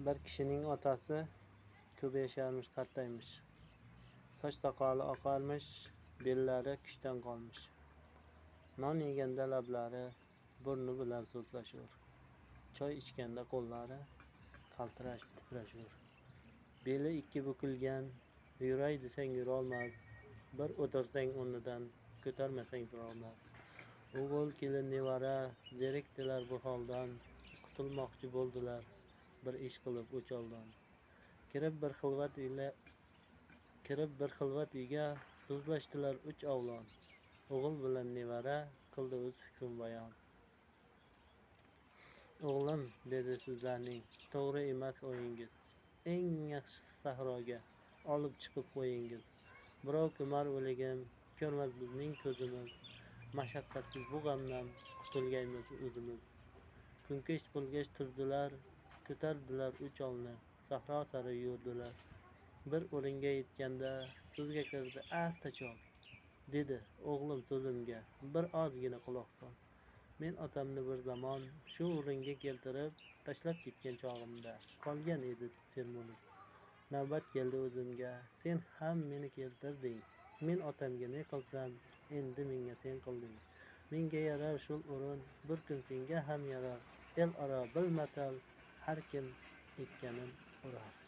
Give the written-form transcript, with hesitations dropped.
Bir kishining otasi ko'p yasharmish, qartaymish. Soch soqoli oqarmish, bellari kuchdan qolmish. Non yeganda lablari burni bilan so'zlashur. Choy ichganda qo'llari qaltirash titrashur. Beli ikki bukilgan, yuray desang yurolmas. Bir o'tirsang o'rnidan ko'tarmasang turolmas. O'g'il kelin nevara zerikdilar bu holdan, qutulmoqchi bo'ldilar bir ish qilib o'choldan. Kirib bir xilvat uyga so'zlashdilar uch avlon. O'g'il bilan nevara qildi o'z fikrin bayon. O'g'lim, dedi sizlarning to'g'ri emas o'yingiz. Eng yaxshisi sahroga olib chiqib qo'yingiz. Birov ko'mar o'ligim, ko'rmas bizning ko'zimiz. Mashaqqatsiz bu g'amdan qutulgaymiz o'zimiz. Kunkesh pulkesh turdilar, ko'tardilar uch olni, sahro sari yurdilar. Bir o'ringa yetganda so'zga kirdi asta chol. Dedi o'g'lim so'zimga bir ozgina quloq sol. Men otamni bir zamon shu o'ringa keltirib tashlab ketgan chog'imda qolgan edi termulib. Navbat keldi o'zimga, sen ham meni keltirding. Men otamga ne qilsam, endi menga sen qilding. Menga yarar shul o'rin, bir kun senga ham yarar. El aro bilmatal, har kim ekkanin o'rar.